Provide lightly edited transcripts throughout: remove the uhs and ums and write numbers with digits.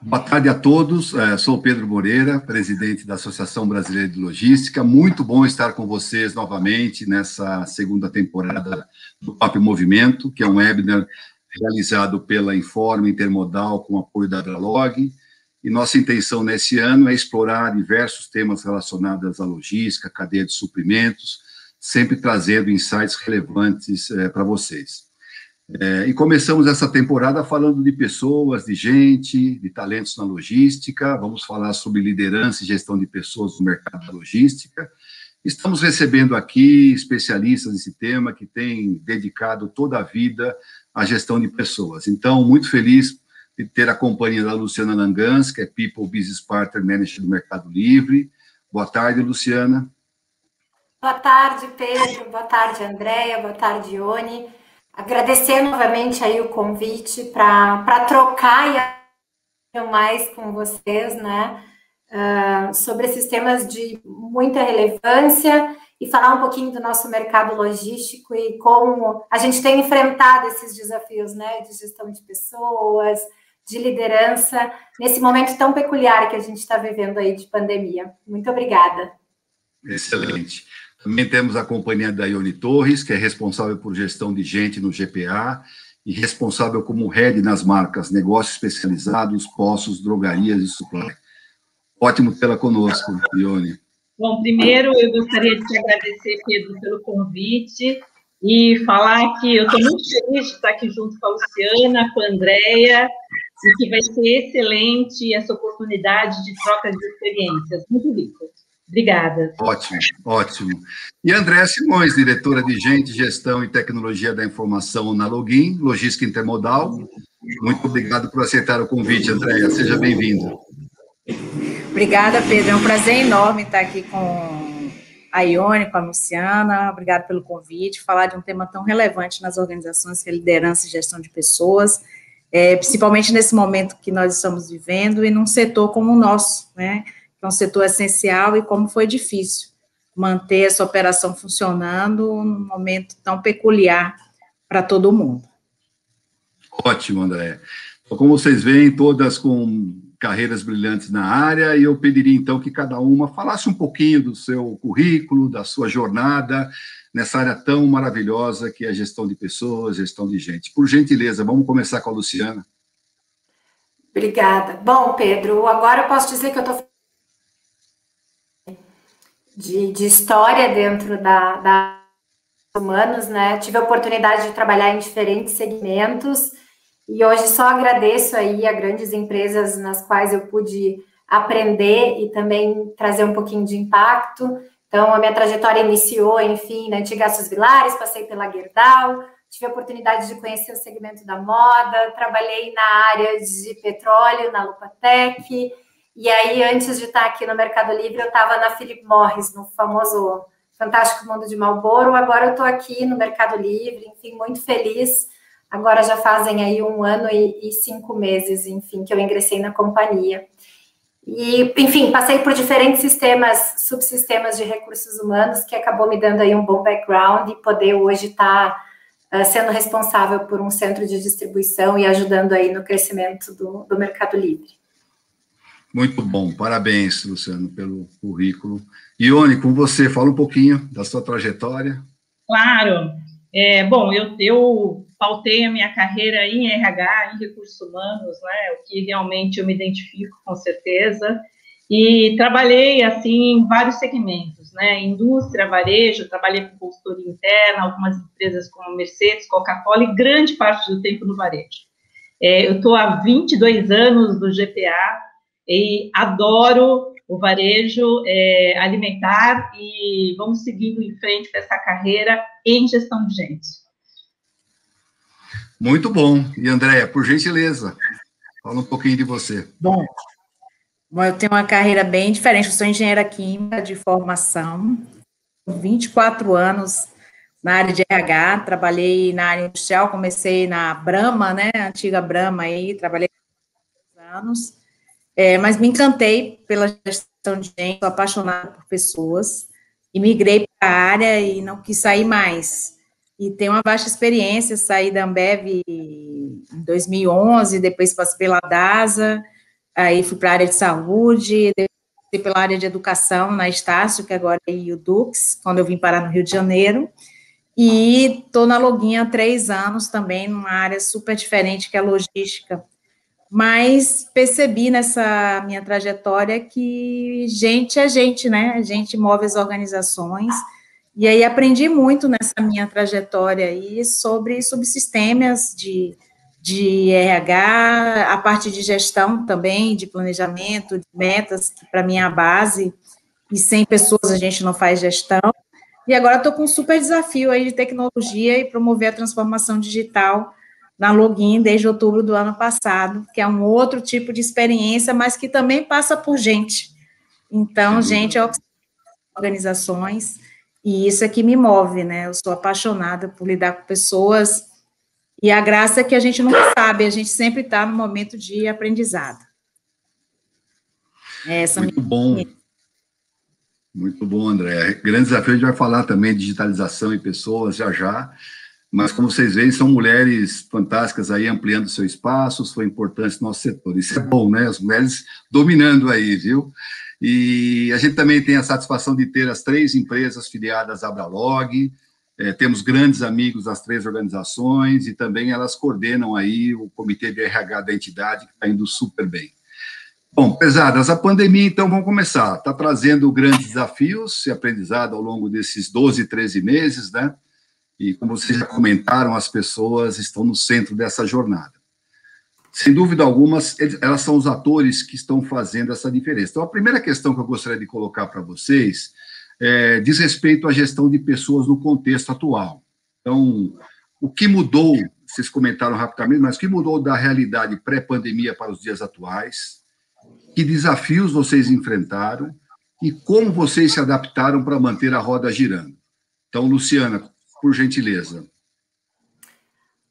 Boa tarde a todos, sou o Pedro Moreira, presidente da Associação Brasileira de Logística. Muito bom estar com vocês novamente nessa segunda temporada do Papo em Movimento, que é um webinar realizado pela Informe Intermodal com apoio da Adralog. E nossa intenção nesse ano é explorar diversos temas relacionados à logística, cadeia de suprimentos, sempre trazendo insights relevantes para vocês. E começamos essa temporada falando de pessoas, de gente, de talentos na logística. Vamos falar sobre liderança e gestão de pessoas no mercado da logística. Estamos recebendo aqui especialistas nesse tema que têm dedicado toda a vida à gestão de pessoas. Então, muito feliz de ter a companhia da Luciana Langans, que é People Business Partner Manager do Mercado Livre. Boa tarde, Luciana. Boa tarde, Pedro. Boa tarde, Andréia. Boa tarde, Ione. Agradecer novamente aí o convite para trocar e mais com vocês, né, sobre esses temas de muita relevância e falar um pouquinho do nosso mercado logístico e como a gente tem enfrentado esses desafios, né, de gestão de pessoas, de liderança, nesse momento tão peculiar que a gente está vivendo aí de pandemia. Muito obrigada. Excelente. Também temos a companhia da Ione Torres, que é responsável por gestão de gente no GPA e responsável como head nas marcas Negócios Especializados, Postos, Drogarias e Supply. Ótimo tê-la conosco, Ione. Bom, primeiro eu gostaria de te agradecer, Pedro, pelo convite e falar que eu estou muito feliz de estar aqui junto com a Luciana, com a Andréia, e que vai ser excelente essa oportunidade de troca de experiências. Muito rico. Obrigada. Ótimo, ótimo. E Andréa Simões, diretora de Gente, Gestão e Tecnologia da Informação na Login, Logística Intermodal. Muito obrigado por aceitar o convite, Andréa. Seja bem-vinda. Obrigada, Pedro. É um prazer enorme estar aqui com a Ione, com a Luciana. Obrigada pelo convite. Falar de um tema tão relevante nas organizações, que é liderança e gestão de pessoas, principalmente nesse momento que nós estamos vivendo e num setor como o nosso, né? Que é um setor essencial, e como foi difícil manter essa operação funcionando num momento tão peculiar para todo mundo. Ótimo, André. Então, como vocês veem, todas com carreiras brilhantes na área, e eu pediria, então, que cada uma falasse um pouquinho do seu currículo, da sua jornada, nessa área tão maravilhosa que é a gestão de pessoas, gestão de gente. Por gentileza, vamos começar com a Luciana. Obrigada. Bom, Pedro, agora eu posso dizer que eu estou de história dentro da humanos, né? Tive a oportunidade de trabalhar em diferentes segmentos e hoje só agradeço aí a grandes empresas nas quais eu pude aprender e também trazer um pouquinho de impacto. Então, a minha trajetória iniciou, enfim, na antiga Aços Vilares, passei pela Gerdau, tive a oportunidade de conhecer o segmento da moda, trabalhei na área de petróleo, na Lupatec. E aí, antes de estar aqui no Mercado Livre, eu estava na Philip Morris, no famoso Fantástico Mundo de Marlboro. Agora eu estou aqui no Mercado Livre, enfim, muito feliz. Agora já fazem aí 1 ano e 5 meses, enfim, que eu ingressei na companhia. E, enfim, passei por diferentes subsistemas de recursos humanos, que acabou me dando aí um bom background e poder hoje estar sendo responsável por um centro de distribuição e ajudando aí no crescimento do Mercado Livre. Muito bom, parabéns, Luciano, pelo currículo. Ione, com você, fala um pouquinho da sua trajetória. Claro. Bom, eu pautei a minha carreira em RH, em recursos humanos, né, o que realmente eu me identifico com certeza, e trabalhei, assim, em vários segmentos, né, indústria, varejo, trabalhei com consultoria interna, algumas empresas como Mercedes, Coca-Cola, e grande parte do tempo no varejo. Eu estou há 22 anos no GPA, e adoro o varejo alimentar e vamos seguindo em frente com essa carreira em gestão de gente. Muito bom. E, Andréia, por gentileza, fala um pouquinho de você. Bom, eu tenho uma carreira bem diferente. Eu sou engenheira química de formação, 24 anos na área de RH, trabalhei na área industrial, comecei na Brahma, né, a antiga Brahma aí, trabalhei há anos. Mas me encantei pela gestão de gente, sou apaixonada por pessoas, e migrei para a área e não quis sair mais. E tenho uma vasta experiência, saí da Ambev em 2011, depois passei pela DASA, aí fui para a área de saúde, depois pela área de educação na Estácio, que agora é o Dux, quando eu vim parar no Rio de Janeiro, e estou na Login há 3 anos também, numa área super diferente, que é a logística. Mas percebi nessa minha trajetória que gente é gente, né? A gente move as organizações, e aí aprendi muito nessa minha trajetória aí sobre subsistemas de RH, a parte de gestão também, de planejamento, de metas, que para mim é a base, e sem pessoas a gente não faz gestão. E agora estou com um super desafio aí de tecnologia e promover a transformação digital na Login desde outubro do ano passado, que é um outro tipo de experiência, mas que também passa por gente. Então, gente é organizações, e isso é que me move, né? Eu sou apaixonada por lidar com pessoas, e a graça é que a gente nunca sabe, a gente sempre está no momento de aprendizado. Muito bom. Muito bom, André. Grande desafio, a gente vai falar também de digitalização e pessoas já, mas como vocês veem, são mulheres fantásticas aí, ampliando seu espaço, sua importância no nosso setor. Isso é bom, né? As mulheres dominando aí, viu? E a gente também tem a satisfação de ter as 3 empresas filiadas à Abralog, temos grandes amigos das 3 organizações, e também elas coordenam aí o comitê de RH da entidade, que está indo super bem. Bom, pesadas, a pandemia, então, vamos começar. Está trazendo grandes desafios e aprendizado ao longo desses 12, 13 meses, né? E, como vocês já comentaram, as pessoas estão no centro dessa jornada. Sem dúvida alguma, elas são os atores que estão fazendo essa diferença. Então, a primeira questão que eu gostaria de colocar para vocês diz respeito à gestão de pessoas no contexto atual. Então, o que mudou, vocês comentaram rapidamente, mas o que mudou da realidade pré-pandemia para os dias atuais? Que desafios vocês enfrentaram e como vocês se adaptaram para manter a roda girando? Então, Luciana, por gentileza.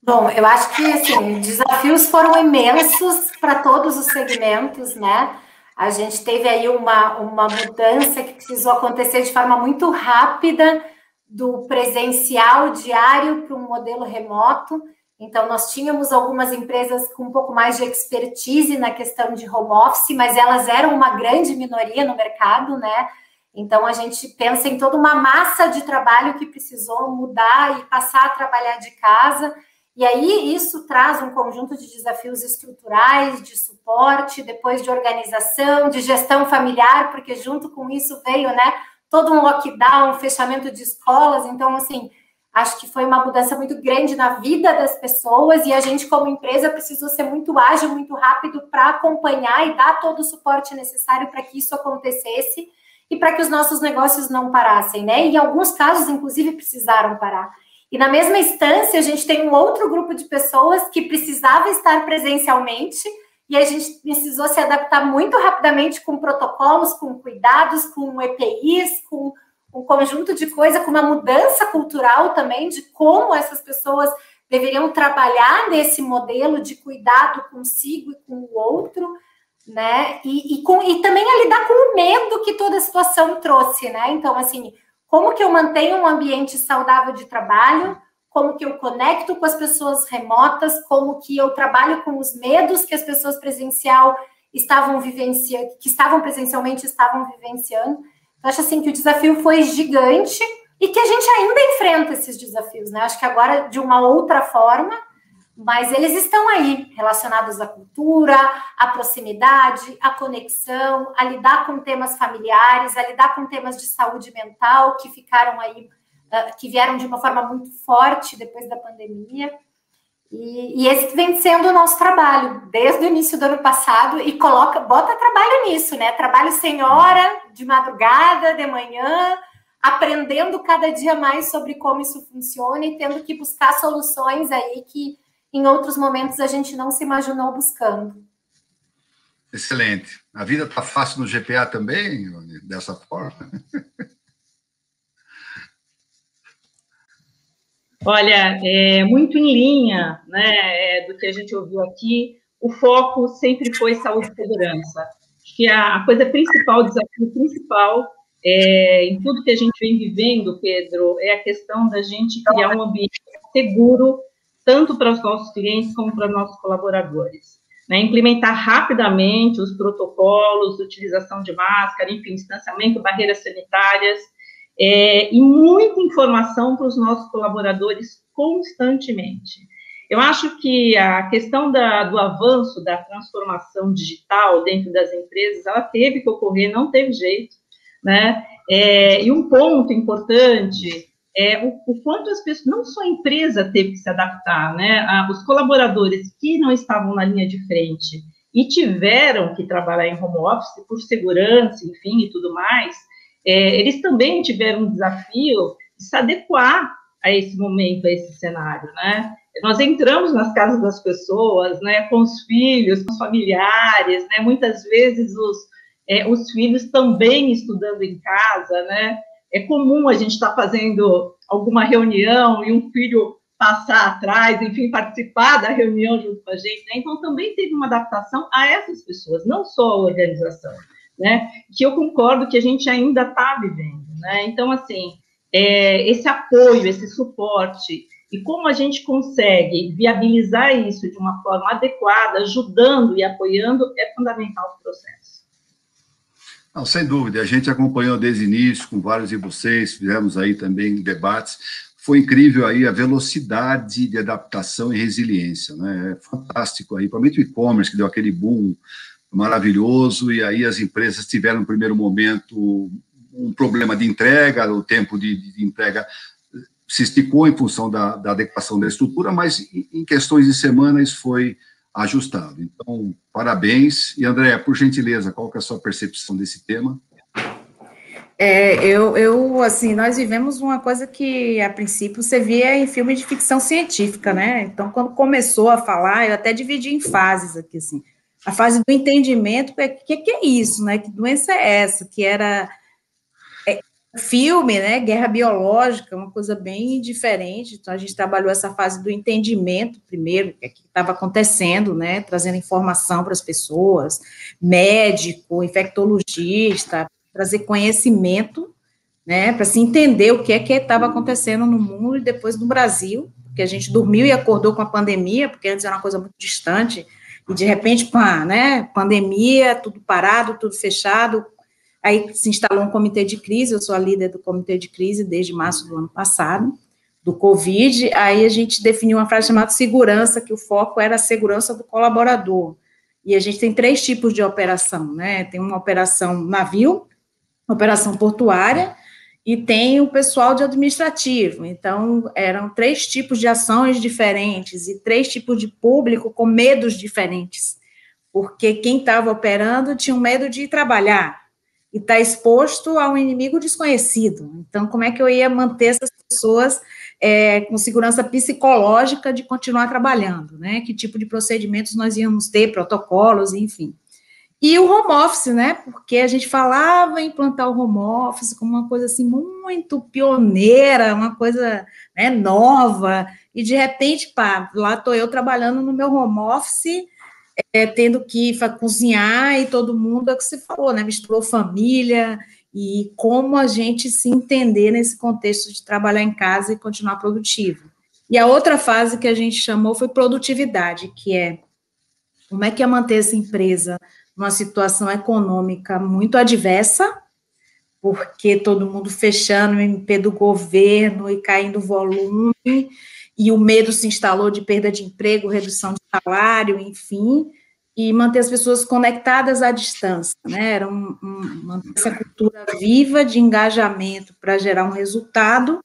Bom, eu acho que, assim, desafios foram imensos para todos os segmentos, né? A gente teve aí uma mudança que precisou acontecer de forma muito rápida do presencial diário para um modelo remoto. Então, nós tínhamos algumas empresas com um pouco mais de expertise na questão de home office, mas elas eram uma grande minoria no mercado, né? Então, a gente pensa em toda uma massa de trabalho que precisou mudar e passar a trabalhar de casa. E aí, isso traz um conjunto de desafios estruturais, de suporte, depois de organização, de gestão familiar, porque junto com isso veio, né, todo um lockdown, fechamento de escolas. Então, assim, acho que foi uma mudança muito grande na vida das pessoas e a gente, como empresa, precisou ser muito ágil, muito rápido para acompanhar e dar todo o suporte necessário para que isso acontecesse e para que os nossos negócios não parassem, né? E em alguns casos, inclusive, precisaram parar. E na mesma instância, a gente tem um outro grupo de pessoas que precisava estar presencialmente e a gente precisou se adaptar muito rapidamente com protocolos, com cuidados, com EPIs, com um conjunto de coisas, com uma mudança cultural também de como essas pessoas deveriam trabalhar nesse modelo de cuidado consigo e com o outro, né? E também a lidar com o medo que toda a situação trouxe, né? Então, assim, como que eu mantenho um ambiente saudável de trabalho, como que eu conecto com as pessoas remotas, como que eu trabalho com os medos que as pessoas estavam presencialmente estavam vivenciando. Eu acho assim que o desafio foi gigante e que a gente ainda enfrenta esses desafios, né? Acho que agora de uma outra forma, mas eles estão aí, relacionados à cultura, à proximidade, à conexão, a lidar com temas familiares, a lidar com temas de saúde mental que ficaram aí, que vieram de uma forma muito forte depois da pandemia. E esse vem sendo o nosso trabalho desde o início do ano passado e bota trabalho nisso, né? Trabalho sem hora, de madrugada, de manhã, aprendendo cada dia mais sobre como isso funciona e tendo que buscar soluções aí que em outros momentos a gente não se imaginou buscando. Excelente. A vida está fácil no GPA também, dessa forma? Olha, muito em linha, né, do que a gente ouviu aqui, o foco sempre foi saúde e segurança. Acho que a coisa principal, o desafio principal em tudo que a gente vem vivendo, Pedro, é a questão da gente criar um ambiente seguro, tanto para os nossos clientes como para os nossos colaboradores. né, implementar rapidamente os protocolos de utilização de máscara, enfim, distanciamento, barreiras sanitárias, e muita informação para os nossos colaboradores constantemente. Eu acho que a questão do avanço da transformação digital dentro das empresas, ela teve que ocorrer, não teve jeito, né? E um ponto importante o quanto as pessoas, não só a empresa teve que se adaptar, né? Os colaboradores que não estavam na linha de frente e tiveram que trabalhar em home office por segurança, enfim, e tudo mais, eles também tiveram um desafio de se adequar a esse momento, a esse cenário, né? Nós entramos nas casas das pessoas, né, com os filhos, com os familiares, né, muitas vezes os filhos também estudando em casa, né? É comum a gente estar fazendo alguma reunião e um filho passar atrás, enfim, participar da reunião junto com a gente, né? Então, também teve uma adaptação a essas pessoas, não só a organização, né? Que eu concordo que a gente ainda está vivendo, né? Então, assim, esse apoio, esse suporte, e como a gente consegue viabilizar isso de uma forma adequada, ajudando e apoiando, é fundamental para o processo. Não, sem dúvida, a gente acompanhou desde o início, com vários de vocês, fizemos aí também debates, foi incrível aí a velocidade de adaptação e resiliência, né? É fantástico aí, principalmente o e-commerce, que deu aquele boom maravilhoso, e aí as empresas tiveram no primeiro momento um problema de entrega, o tempo de entrega se esticou em função da adequação da estrutura, mas em questões de semana isso foi ajustado. Então, parabéns. E, André, por gentileza, qual que é a sua percepção desse tema? Assim, nós vivemos uma coisa que, a princípio, você via em filme de ficção científica, né? Então, quando começou a falar, eu até dividi em fases aqui, assim. A fase do entendimento, que é isso, né? Que doença é essa? Que era filme, né? Guerra biológica, uma coisa bem diferente. Então, a gente trabalhou essa fase do entendimento primeiro, o que estava acontecendo, né? Trazendo informação para as pessoas, médico, infectologista, trazer conhecimento, né? Para se entender o que estava acontecendo no mundo e depois no Brasil, porque a gente dormiu e acordou com a pandemia, porque antes era uma coisa muito distante, e de repente, pá, né? Pandemia, tudo parado, tudo fechado. Aí se instalou um comitê de crise, eu sou a líder do comitê de crise desde março do ano passado, do Covid, aí a gente definiu uma frase chamada segurança, que o foco era a segurança do colaborador, e a gente tem 3 tipos de operação, né, tem uma operação navio, operação portuária, e tem o pessoal de administrativo, então eram 3 tipos de ações diferentes, e 3 tipos de público com medos diferentes, porque quem estava operando tinha um medo de ir trabalhar, e está exposto a um inimigo desconhecido. Então, como é que eu ia manter essas pessoas com segurança psicológica de continuar trabalhando, né? Que tipo de procedimentos nós íamos ter, protocolos, enfim. E o home office, né? Porque a gente falava em implantar o home office como uma coisa assim muito pioneira, uma coisa, né, nova, e de repente, pá, lá estou eu trabalhando no meu home office, tendo que cozinhar, e todo mundo, é o que você falou, né, misturou família, e como a gente se entender nesse contexto de trabalhar em casa e continuar produtivo. E a outra fase que a gente chamou foi produtividade, que é como é que é manter essa empresa numa situação econômica muito adversa, porque todo mundo fechando o MP do governo e caindo volume, e o medo se instalou de perda de emprego, redução de salário, enfim, e manter as pessoas conectadas à distância, né? Era manter essa cultura viva de engajamento para gerar um resultado,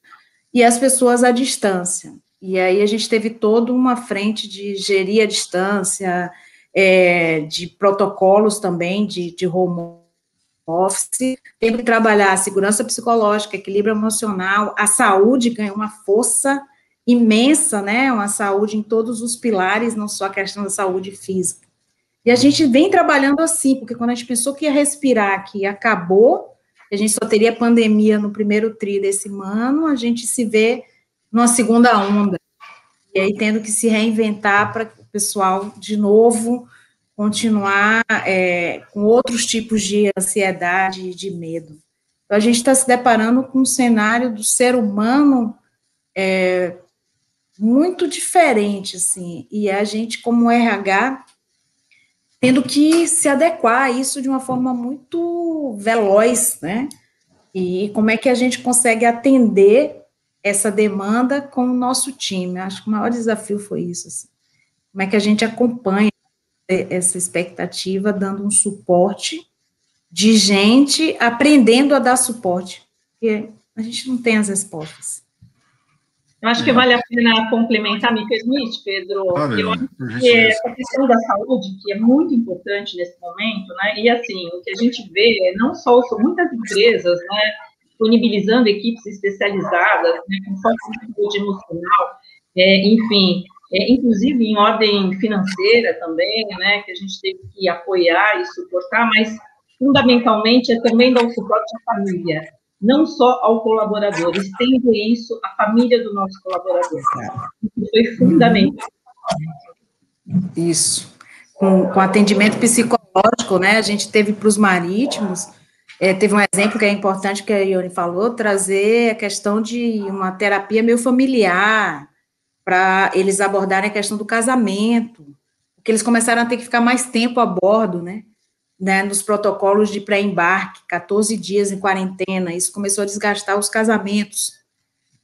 e as pessoas à distância. E aí a gente teve toda uma frente de gerir a distância, de protocolos também, de home office, tem que trabalhar a segurança psicológica, equilíbrio emocional, a saúde ganhou uma força imensa, né, uma saúde em todos os pilares, não só a questão da saúde física. E a gente vem trabalhando assim, porque quando a gente pensou que ia respirar, que acabou, a gente só teria pandemia no primeiro tri desse ano, a gente se vê numa segunda onda, e aí tendo que se reinventar para o pessoal, de novo, continuar com outros tipos de ansiedade e de medo. Então, a gente está se deparando com um cenário do ser humano muito diferente, assim, e a gente, como RH, tendo que se adequar a isso de uma forma muito veloz, né? E como é que a gente consegue atender essa demanda com o nosso time? Acho que o maior desafio foi isso, assim. Como é que a gente acompanha essa expectativa, dando um suporte de gente aprendendo a dar suporte, porque a gente não tem as respostas. Eu acho que vale a pena complementar, me permite, Pedro, Claro, eu acho que a questão da saúde, que é muito importante nesse momento, né, e assim, o que a gente vê, não só são muitas empresas, né, disponibilizando equipes especializadas, né, com foco em saúde emocional, enfim, inclusive em ordem financeira também, né, que a gente teve que apoiar e suportar, mas fundamentalmente é também dar o suporte à família, não só ao colaborador, estender isso à família do nosso colaborador. Isso foi fundamental. Isso. Com atendimento psicológico, né, a gente teve para os marítimos, teve um exemplo que é importante que a Ione falou, trazer a questão de uma terapia meio familiar, para eles abordarem a questão do casamento, porque eles começaram a ter que ficar mais tempo a bordo, né, nos protocolos de pré-embarque, 14 dias em quarentena, isso começou a desgastar os casamentos.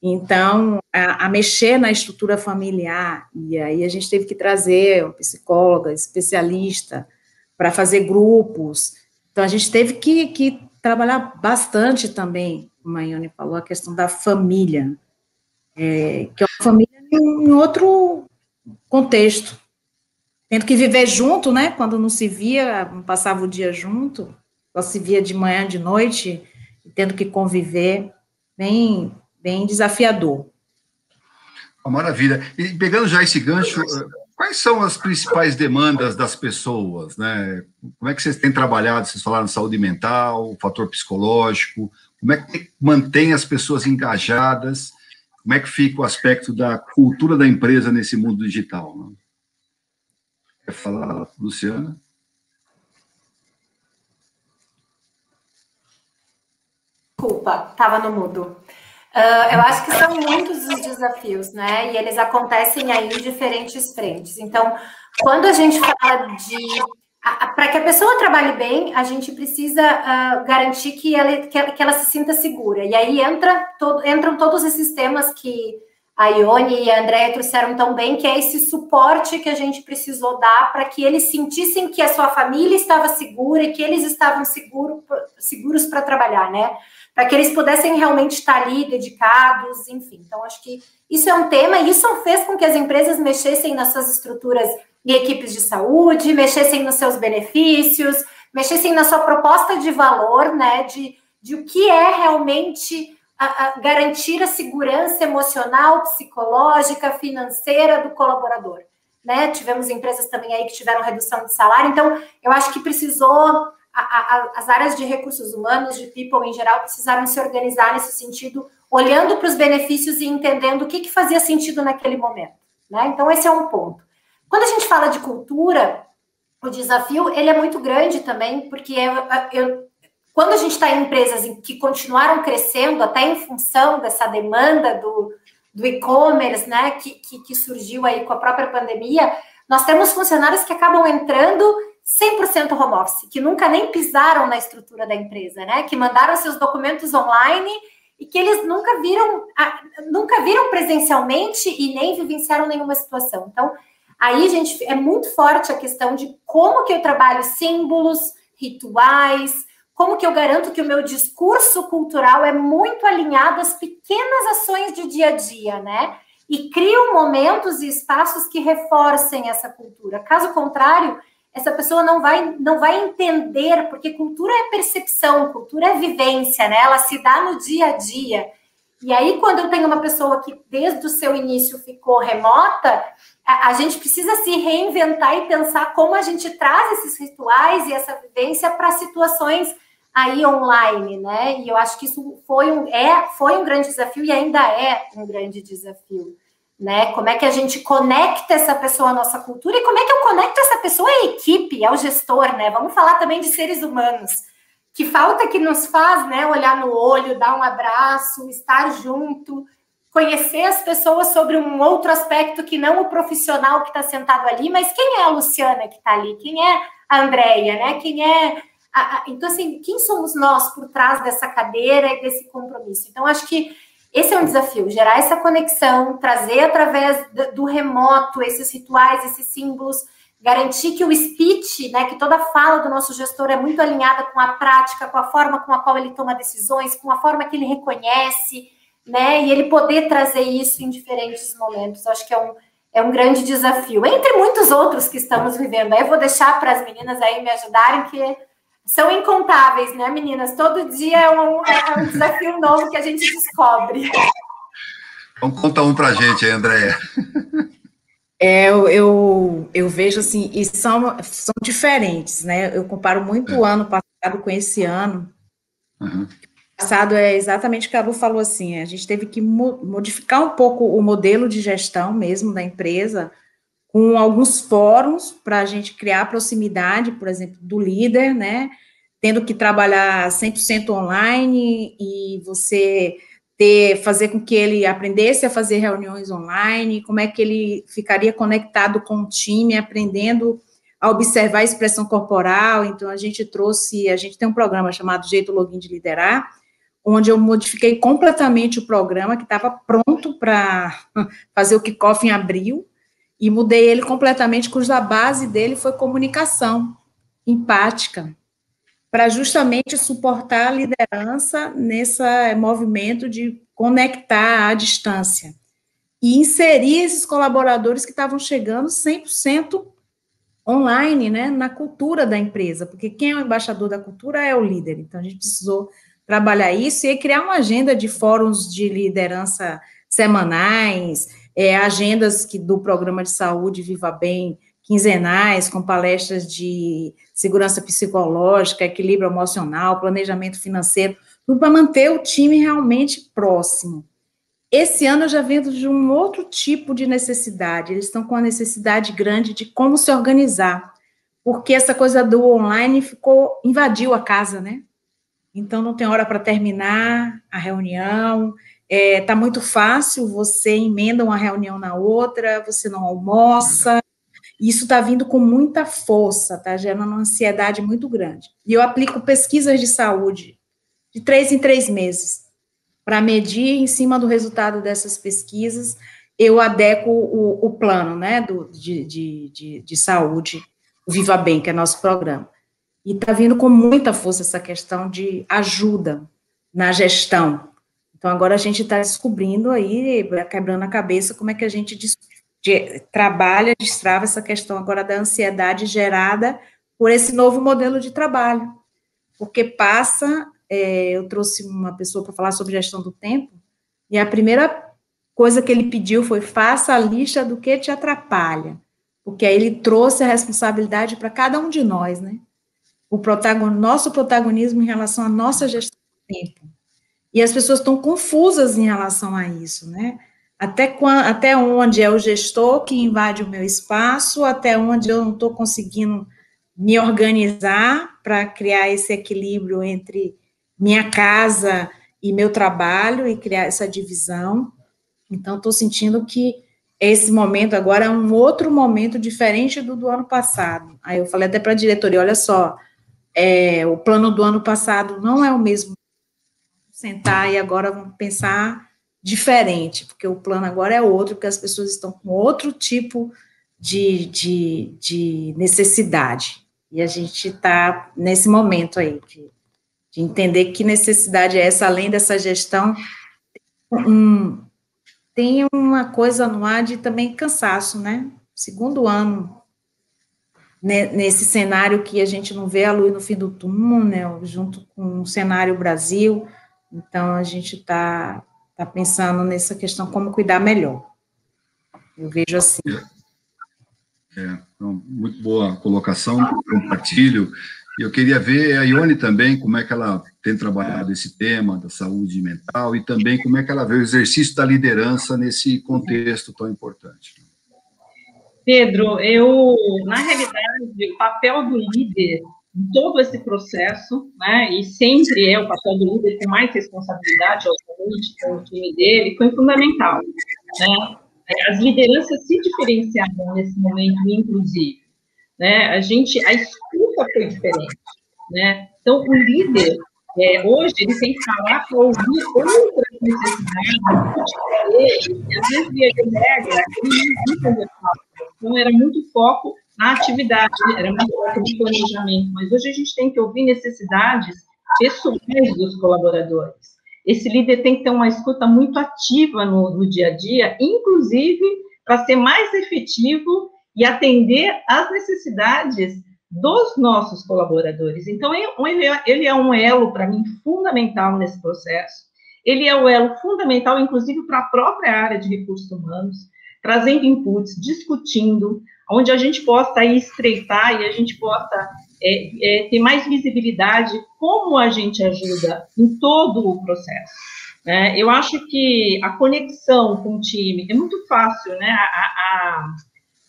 Então, a mexer na estrutura familiar, e aí a gente teve que trazer uma psicóloga, especialista, para fazer grupos. Então, a gente teve que trabalhar bastante também, como a Ione falou, a questão da família, que é uma família em outro contexto. Tendo que viver junto, né, quando não se via, não passava o dia junto, só se via de manhã, de noite, e tendo que conviver, bem desafiador. Maravilha. E pegando já esse gancho, quais são as principais demandas das pessoas, né? Como é que vocês têm trabalhado? Vocês falaram de saúde mental, fator psicológico, como é que mantém as pessoas engajadas? Como é que fica o aspecto da cultura da empresa nesse mundo digital, né? Quer falar, Luciana? Desculpa, estava no mudo. Eu acho que são muitos os desafios, né? E eles acontecem aí em diferentes frentes. Então, quando a gente fala de... Para que a pessoa trabalhe bem, a gente precisa garantir que ela se sinta segura. E aí entram todos esses temas que a Ione e a Andréia trouxeram tão bem, que é esse suporte que a gente precisou dar para que eles sentissem que a sua família estava segura e que eles estavam seguros para trabalhar, né? Para que eles pudessem realmente estar ali, dedicados, enfim. Então, acho que isso é um tema, e isso fez com que as empresas mexessem nas suas estruturas e equipes de saúde, mexessem nos seus benefícios, mexessem na sua proposta de valor, né, de o que é realmente garantir a segurança emocional, psicológica, financeira do colaborador, né? Tivemos empresas também aí que tiveram redução de salário, então, eu acho que precisou... As áreas de recursos humanos, de people em geral, precisaram se organizar nesse sentido, olhando para os benefícios e entendendo o que fazia sentido naquele momento, né? Então, esse é um ponto. Quando a gente fala de cultura, o desafio, ele é muito grande também, porque quando a gente está em empresas que continuaram crescendo, até em função dessa demanda do e-commerce, né, que surgiu aí com a própria pandemia, nós temos funcionários que acabam entrando 100% home office, que nunca nem pisaram na estrutura da empresa, né? Que mandaram seus documentos online e que eles nunca viram presencialmente e nem vivenciaram nenhuma situação. Então, aí, gente, é muito forte a questão de como que eu trabalho símbolos, rituais, como que eu garanto que o meu discurso cultural é muito alinhado às pequenas ações de dia a dia, né? E crio momentos e espaços que reforcem essa cultura. Caso contrário, essa pessoa não vai entender, porque cultura é percepção, cultura é vivência, né? Ela se dá no dia a dia. E aí, quando eu tenho uma pessoa que desde o seu início ficou remota, a gente precisa se reinventar e pensar como a gente traz esses rituais e essa vivência para situações aí online, né? E eu acho que isso foi um grande desafio e ainda é um grande desafio. Né? Como é que a gente conecta essa pessoa à nossa cultura e como é que eu conecto essa pessoa à equipe, ao gestor, né? Vamos falar também de seres humanos. Que falta que nos faz, né? Olhar no olho, dar um abraço, estar junto, conhecer as pessoas sobre um outro aspecto que não o profissional que está sentado ali, mas quem é a Luciana que está ali? Quem é a Andréia, né? Então, assim, quem somos nós por trás dessa cadeira e desse compromisso? Então, acho que esse é um desafio, gerar essa conexão, trazer através do remoto esses rituais, esses símbolos, garantir que o speech, né, que toda fala do nosso gestor é muito alinhada com a prática, com a forma com a qual ele toma decisões, com a forma que ele reconhece, né, e ele poder trazer isso em diferentes momentos. Acho que é um grande desafio, entre muitos outros que estamos vivendo. Aí eu vou deixar para as meninas aí me ajudarem, que são incontáveis, né, meninas? Todo dia é um desafio novo que a gente descobre. Então, conta um para a gente aí, Andréia. Eu vejo assim, e são diferentes, né? Eu comparo muito o ano passado com esse ano. Uhum. O passado é exatamente o que a Lu falou, assim, a gente teve que modificar um pouco o modelo de gestão mesmo da empresa, com alguns fóruns para a gente criar proximidade, por exemplo, do líder, né? Tendo que trabalhar 100% online e você fazer com que ele aprendesse a fazer reuniões online, como é que ele ficaria conectado com o time, aprendendo a observar a expressão corporal. Então, a gente tem um programa chamado Jeito Login de Liderar, onde eu modifiquei completamente o programa, que estava pronto para fazer o kickoff em abril, e mudei ele completamente, cuja base dele foi comunicação empática, para justamente suportar a liderança nesse movimento de conectar à distância e inserir esses colaboradores que estavam chegando 100% online, né, na cultura da empresa, porque quem é o embaixador da cultura é o líder. Então, a gente precisou trabalhar isso e criar uma agenda de fóruns de liderança semanais, agendas do programa de saúde Viva Bem, quinzenais, com palestras de segurança psicológica, equilíbrio emocional, planejamento financeiro, tudo para manter o time realmente próximo. Esse ano eu já vendo de um outro tipo de necessidade, eles estão com uma necessidade grande de como se organizar, porque essa coisa do online invadiu a casa, né? Então não tem hora para terminar a reunião, tá muito fácil, você emenda uma reunião na outra, você não almoça. Isso está vindo com muita força, está gerando uma ansiedade muito grande. E eu aplico pesquisas de saúde de 3 em 3 meses. Para medir, em cima do resultado dessas pesquisas, eu adequo o plano, né, de saúde, o Viva Bem, que é nosso programa. E está vindo com muita força essa questão de ajuda na gestão. Então, agora a gente está descobrindo aí, quebrando a cabeça, como é que a gente trabalha, destrava essa questão agora da ansiedade gerada por esse novo modelo de trabalho, porque eu trouxe uma pessoa para falar sobre gestão do tempo, e a primeira coisa que ele pediu foi: faça a lista do que te atrapalha, porque aí ele trouxe a responsabilidade para cada um de nós, né, nosso protagonismo em relação à nossa gestão do tempo, e as pessoas estão confusas em relação a isso, né, até onde é o gestor que invade o meu espaço, até onde eu não estou conseguindo me organizar para criar esse equilíbrio entre minha casa e meu trabalho e criar essa divisão. Então, estou sentindo que esse momento agora é um outro momento diferente do ano passado. Aí eu falei até para a diretoria: olha só, o plano do ano passado não é o mesmo. Sentar e agora vamos pensar diferente, porque o plano agora é outro, porque as pessoas estão com outro tipo de necessidade, e a gente está nesse momento aí, de entender que necessidade é essa, além dessa gestão, tem uma coisa no ar de também cansaço, né, segundo ano, nesse cenário que a gente não vê a luz no fim do túnel, junto com o cenário Brasil. Então a gente está pensando nessa questão, como cuidar melhor. Eu vejo assim. Então, muito boa colocação, compartilho. E eu queria ver a Ione também, como é que ela tem trabalhado esse tema da saúde mental e também como é que ela vê o exercício da liderança nesse contexto tão importante. Pedro, na realidade, o papel do líder em todo esse processo, né, e sempre é o papel do líder com mais responsabilidade, obviamente, com o time dele, foi fundamental, né? As lideranças se diferenciaram nesse momento, inclusive, né? A escuta nunca foi diferente, né? Então, o líder, hoje, ele tem que falar para ouvir outras necessidades, e às vezes, via de regra, ele não conversava. Então, era muito foco na atividade, era muito foco no planejamento, mas hoje a gente tem que ouvir necessidades pessoais dos colaboradores. Esse líder tem que ter uma escuta muito ativa no dia a dia, inclusive para ser mais efetivo e atender às necessidades dos nossos colaboradores. Então, ele é um elo, para mim, fundamental nesse processo. Ele é o elo fundamental, inclusive, para a própria área de recursos humanos, trazendo inputs, discutindo, onde a gente possa aí estreitar e a gente possa ter mais visibilidade como a gente ajuda em todo o processo. Eu acho que a conexão com o time é muito fácil, né?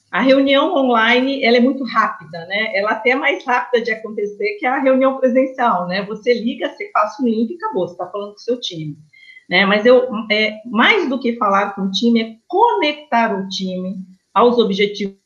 A reunião online, ela é muito rápida, né? Ela até é mais rápida de acontecer que a reunião presencial, né? Você liga, você passa o link e acabou, você está falando com o seu time. Né? Mas mais do que falar com o time, é conectar o time aos objetivos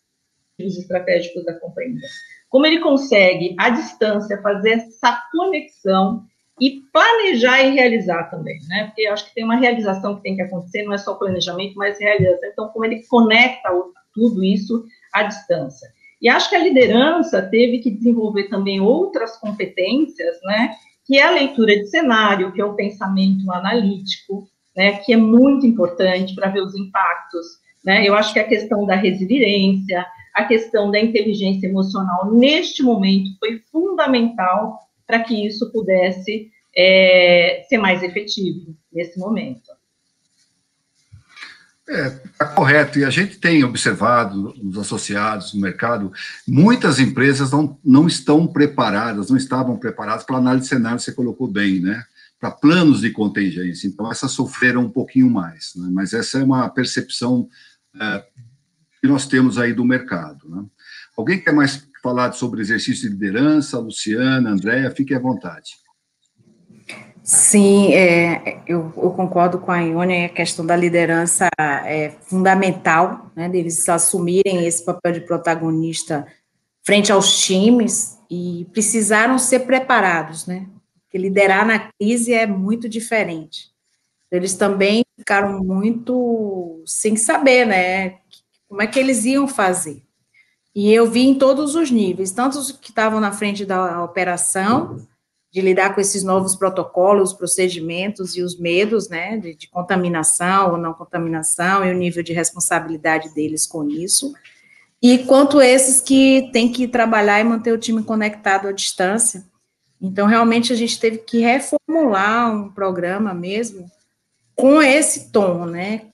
estratégicos da companhia. Como ele consegue, à distância, fazer essa conexão e planejar e realizar também, né? Porque eu acho que tem uma realização que tem que acontecer, não é só planejamento, mas realização. Então, como ele conecta tudo isso à distância. E acho que a liderança teve que desenvolver também outras competências, né? Que é a leitura de cenário, que é o pensamento analítico, né? Que é muito importante para ver os impactos, né? Eu acho que a questão da resiliência, a questão da inteligência emocional, neste momento, foi fundamental para que isso pudesse ser mais efetivo nesse momento. Está correto, e a gente tem observado, os associados no mercado, muitas empresas não estão preparadas, não estavam preparadas para análise de cenário, você colocou bem, né? Para planos de contingência, então essas sofreram um pouquinho mais, né? Mas essa é uma percepção que nós temos aí do mercado, né? Alguém quer mais falar sobre exercício de liderança? Luciana, Andréa, fique à vontade. Sim, eu concordo com a Ione, a questão da liderança é fundamental, né, deles assumirem esse papel de protagonista frente aos times e precisaram ser preparados, né, porque liderar na crise é muito diferente. Eles também ficaram muito sem saber, né, como é que eles iam fazer. E eu vi em todos os níveis, tanto os que estavam na frente da operação, de lidar com esses novos protocolos, procedimentos e os medos, né, de contaminação ou não contaminação e o nível de responsabilidade deles com isso, e quanto esses que têm que trabalhar e manter o time conectado à distância. Então, realmente, a gente teve que reformular um programa mesmo com esse tom, né,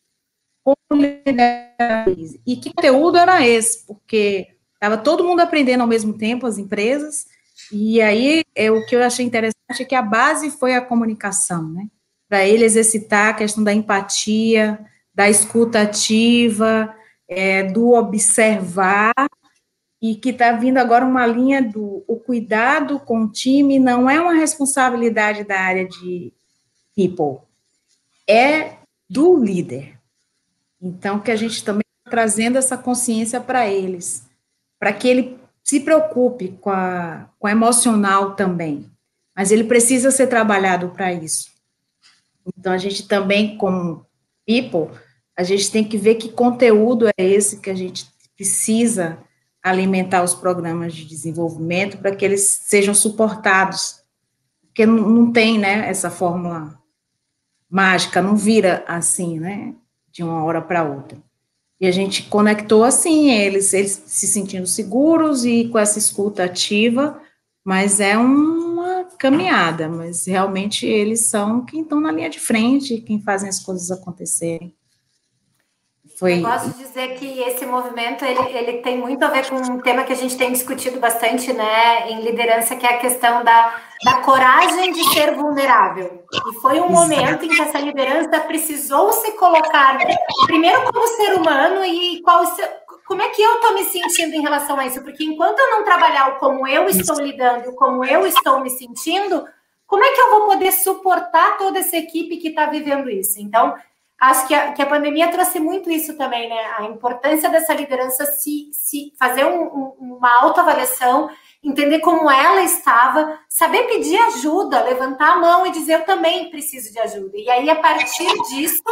e que conteúdo era esse? Porque estava todo mundo aprendendo ao mesmo tempo, as empresas, e aí, o que eu achei interessante é que a base foi a comunicação, né? Para ele exercitar a questão da empatia, da escuta ativa, do observar, e que está vindo agora uma linha o cuidado com o time não é uma responsabilidade da área de people, é do líder. Então, que a gente também está trazendo essa consciência para eles, para que ele se preocupe com o emocional também, mas ele precisa ser trabalhado para isso. Então, a gente também, como people, a gente tem que ver que conteúdo é esse que a gente precisa alimentar os programas de desenvolvimento para que eles sejam suportados, porque não tem, né, essa fórmula mágica, não vira assim, né, de uma hora para outra. E a gente conectou assim, eles se sentindo seguros e com essa escuta ativa, mas é uma caminhada, mas realmente eles são quem estão na linha de frente, quem fazem as coisas acontecerem. Eu gosto de dizer que esse movimento, ele tem muito a ver com um tema que a gente tem discutido bastante, né, em liderança, que é a questão da coragem de ser vulnerável. E foi um momento em que essa liderança precisou se colocar, primeiro como ser humano, e como é que eu estou me sentindo em relação a isso? Porque enquanto eu não trabalhar o como eu estou lidando, o como eu estou me sentindo, como é que eu vou poder suportar toda essa equipe que está vivendo isso? Então, acho que a pandemia trouxe muito isso também, né? A importância dessa liderança se fazer uma autoavaliação entender como ela estava, saber pedir ajuda, levantar a mão e dizer, eu também preciso de ajuda. E aí, a partir disso,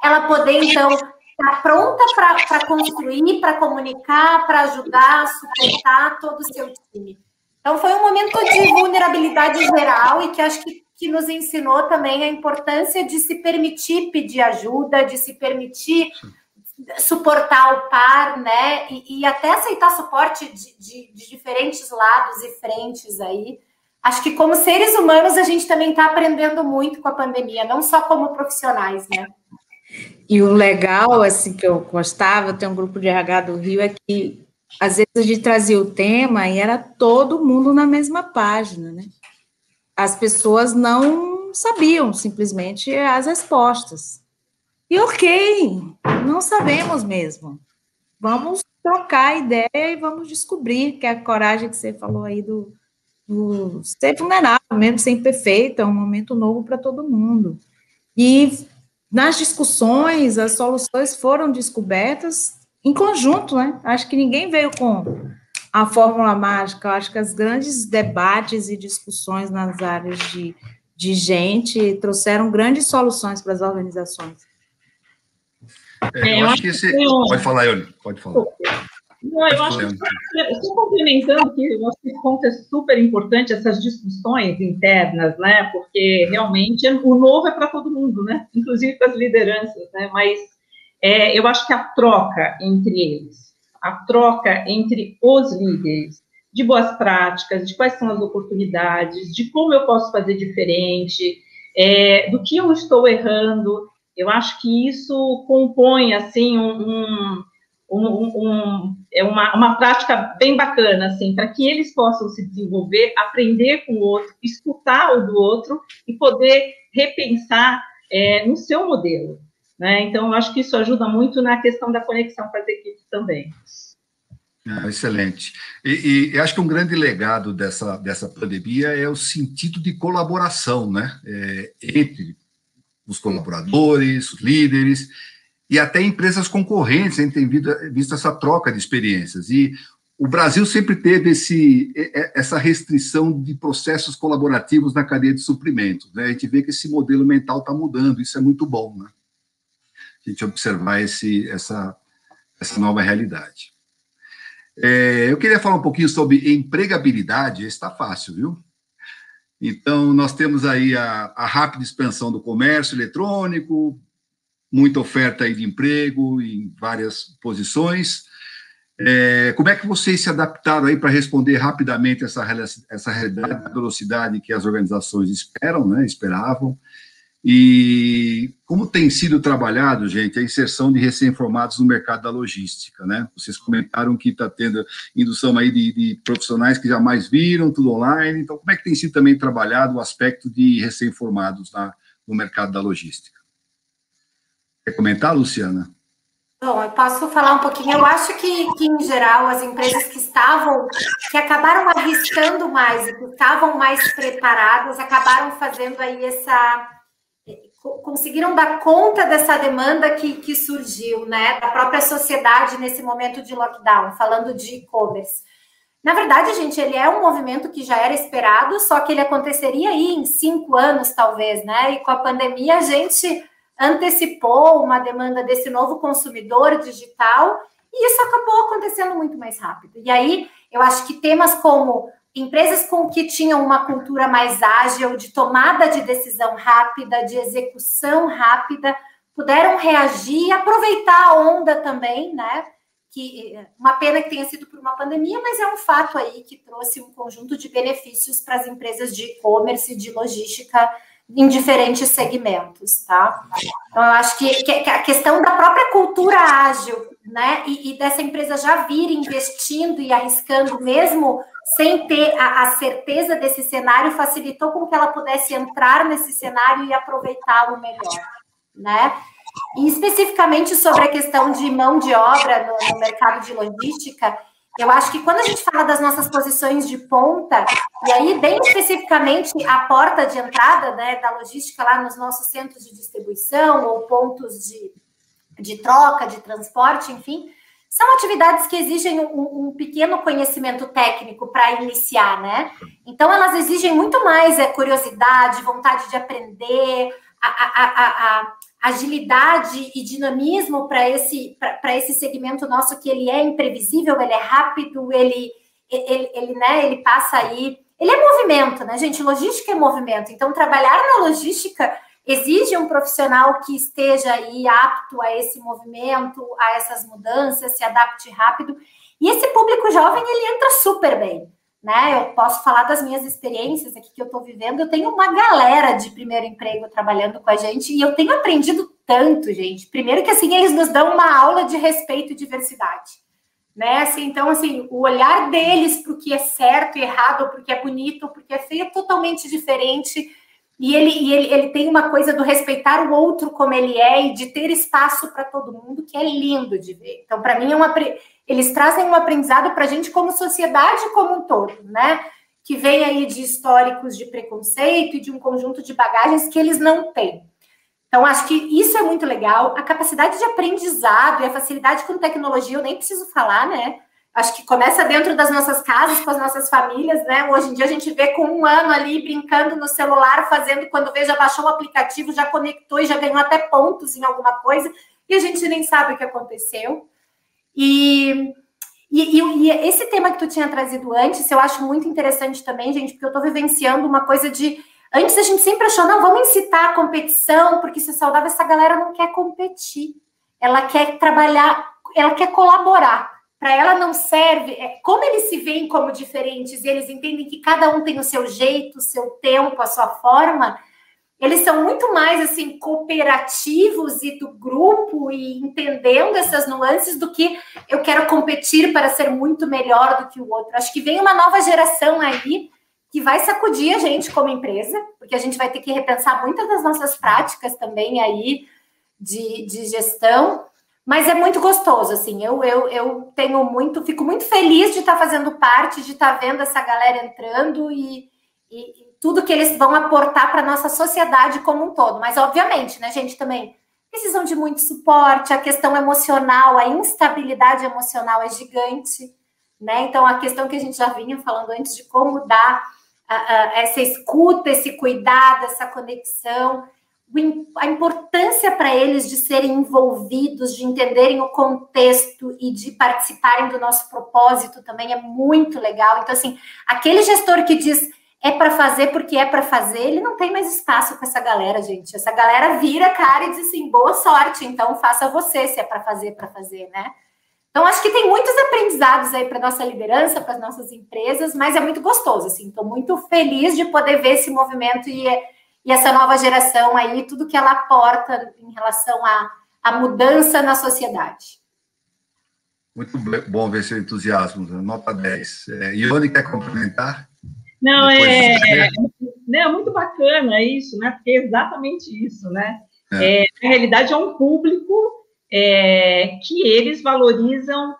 ela poder, então, estar pronta para construir, para comunicar, para ajudar, suportar todo o seu time. Então, foi um momento de vulnerabilidade geral e que acho que nos ensinou também a importância de se permitir pedir ajuda, de se permitir suportar o par, né? E até aceitar suporte de diferentes lados e frentes aí. Acho que como seres humanos a gente também está aprendendo muito com a pandemia, não só como profissionais, né? E o legal, assim, que eu gostava, tem um grupo de RH do Rio, é que às vezes a gente trazia o tema e era todo mundo na mesma página, né? As pessoas não sabiam simplesmente as respostas. E ok, não sabemos mesmo. Vamos trocar ideia e vamos descobrir, que é a coragem que você falou aí do ser vulnerável, mesmo sem perfeito, é um momento novo para todo mundo. E nas discussões, as soluções foram descobertas em conjunto, né? Acho que ninguém veio com a fórmula mágica. Eu acho que os grandes debates e discussões nas áreas de gente trouxeram grandes soluções para as organizações. Eu acho que esse... Pode falar, Ione, pode falar. Não, eu acho que, estou complementando que eu acho que esse ponto é super importante, essas discussões internas, né? Porque realmente o novo é para todo mundo, né? Inclusive para as lideranças, né? Mas eu acho que a troca entre eles, a troca entre os líderes, de boas práticas, de quais são as oportunidades, de como eu posso fazer diferente, do que eu estou errando, eu acho que isso compõe, assim, uma prática bem bacana, assim, para que eles possam se desenvolver, aprender com o outro, escutar o do outro e poder repensar no seu modelo, né? Então, eu acho que isso ajuda muito na questão da conexão com as equipes também. Excelente. E acho que um grande legado dessa pandemia é o sentido de colaboração, né? Entre os colaboradores, os líderes, e até empresas concorrentes, a gente tem visto essa troca de experiências. E o Brasil sempre teve essa restrição de processos colaborativos na cadeia de suprimentos, né? A gente vê que esse modelo mental está mudando, isso é muito bom, né? A gente observar essa nova realidade. Eu queria falar um pouquinho sobre empregabilidade, está fácil, viu? Então, nós temos aí a rápida expansão do comércio eletrônico, muita oferta aí de emprego em várias posições. Como é que vocês se adaptaram aí para responder rapidamente essa realidade, a velocidade que as organizações esperavam? E como tem sido trabalhado, gente, a inserção de recém-formados no mercado da logística, né? Vocês comentaram que está tendo indução aí de profissionais que jamais viram, tudo online. Então, como é que tem sido também trabalhado o aspecto de recém-formados no mercado da logística? Quer comentar, Luciana? Bom, eu posso falar um pouquinho. Eu acho que em geral, as empresas que acabaram arriscando mais e que estavam mais preparadas, acabaram fazendo aí conseguiram dar conta dessa demanda que surgiu, né, da própria sociedade nesse momento de lockdown, falando de e-commerce. Na verdade, gente, ele é um movimento que já era esperado, só que ele aconteceria aí em 5 anos, talvez, né, e com a pandemia a gente antecipou uma demanda desse novo consumidor digital e isso acabou acontecendo muito mais rápido. E aí, eu acho que temas como empresas que tinham uma cultura mais ágil, de tomada de decisão rápida, de execução rápida, puderam reagir e aproveitar a onda também, né? Que uma pena que tenha sido por uma pandemia, mas é um fato aí que trouxe um conjunto de benefícios para as empresas de e-commerce e de logística em diferentes segmentos, tá? Então, eu acho que a questão da própria cultura ágil, né, e dessa empresa já vir investindo e arriscando mesmo sem ter a certeza desse cenário, facilitou com que ela pudesse entrar nesse cenário e aproveitá-lo melhor, né? E especificamente sobre a questão de mão de obra no mercado de logística, eu acho que quando a gente fala das nossas posições de ponta, e aí bem especificamente a porta de entrada, né, da logística lá nos nossos centros de distribuição ou pontos de troca, de transporte, enfim, são atividades que exigem um pequeno conhecimento técnico para iniciar, né? Então, elas exigem muito mais curiosidade, vontade de aprender, a agilidade e dinamismo para esse segmento nosso, que ele é imprevisível, ele é rápido, ele passa aí... Ele é movimento, né, gente? Logística é movimento. Então, trabalhar na logística exige um profissional que esteja aí apto a esse movimento, a essas mudanças, se adapte rápido. E esse público jovem, ele entra super bem, né? Eu posso falar das minhas experiências aqui que eu estou vivendo. Eu tenho uma galera de primeiro emprego trabalhando com a gente e eu tenho aprendido tanto, gente. Primeiro que, assim, eles nos dão uma aula de respeito e diversidade, né? Assim, então, assim, o olhar deles para o que é certo e errado, ou porque é bonito, ou porque é feio, é totalmente diferente. E ele tem uma coisa do respeitar o outro como ele é e de ter espaço para todo mundo, que é lindo de ver. Então, para mim, eles trazem um aprendizado para a gente como sociedade como um todo, né? Que vem aí de históricos de preconceito e de um conjunto de bagagens que eles não têm. Então, acho que isso é muito legal. A capacidade de aprendizado e a facilidade com tecnologia, eu nem preciso falar, né? Acho que começa dentro das nossas casas, com as nossas famílias, né? Hoje em dia a gente vê com 1 ano ali brincando no celular, fazendo, quando vê, já baixou o aplicativo, já conectou e já ganhou até pontos em alguma coisa, e a gente nem sabe o que aconteceu. E esse tema que tu tinha trazido antes, eu acho muito interessante também, gente, porque eu estou vivenciando uma coisa de... Antes a gente sempre achou, não, vamos incitar a competição, porque isso é saudável. Essa galera não quer competir, ela quer trabalhar, ela quer colaborar. Para ela não serve, como eles se veem como diferentes e eles entendem que cada um tem o seu jeito, o seu tempo, a sua forma, eles são muito mais, assim, cooperativos e do grupo e entendendo essas nuances do que eu quero competir para ser muito melhor do que o outro. Acho que vem uma nova geração aí que vai sacudir a gente como empresa, porque a gente vai ter que repensar muitas das nossas práticas também aí de gestão. Mas é muito gostoso, assim, eu fico muito feliz de estar fazendo parte, de estar vendo essa galera entrando e tudo que eles vão aportar para a nossa sociedade como um todo. Mas, obviamente, né, gente, também precisam de muito suporte, a questão emocional, a instabilidade emocional é gigante, né? Então, a questão que a gente já vinha falando antes de como dar essa escuta, esse cuidado, essa conexão, a importância para eles de serem envolvidos, de entenderem o contexto e de participarem do nosso propósito também é muito legal. Então, assim, aquele gestor que diz é para fazer porque é para fazer, ele não tem mais espaço com essa galera, gente. Essa galera vira a cara e diz assim, boa sorte, então faça você, se é para fazer, né? Então, acho que tem muitos aprendizados aí para nossa liderança, para as nossas empresas, mas é muito gostoso, assim. Estou muito feliz de poder ver esse movimento e essa nova geração aí, tudo que ela aporta em relação à mudança na sociedade. Muito bom ver seu entusiasmo, nota 10. Ione, quer complementar? Não, é muito bacana isso, né? Porque é exatamente isso, né? Na realidade, é um público que eles valorizam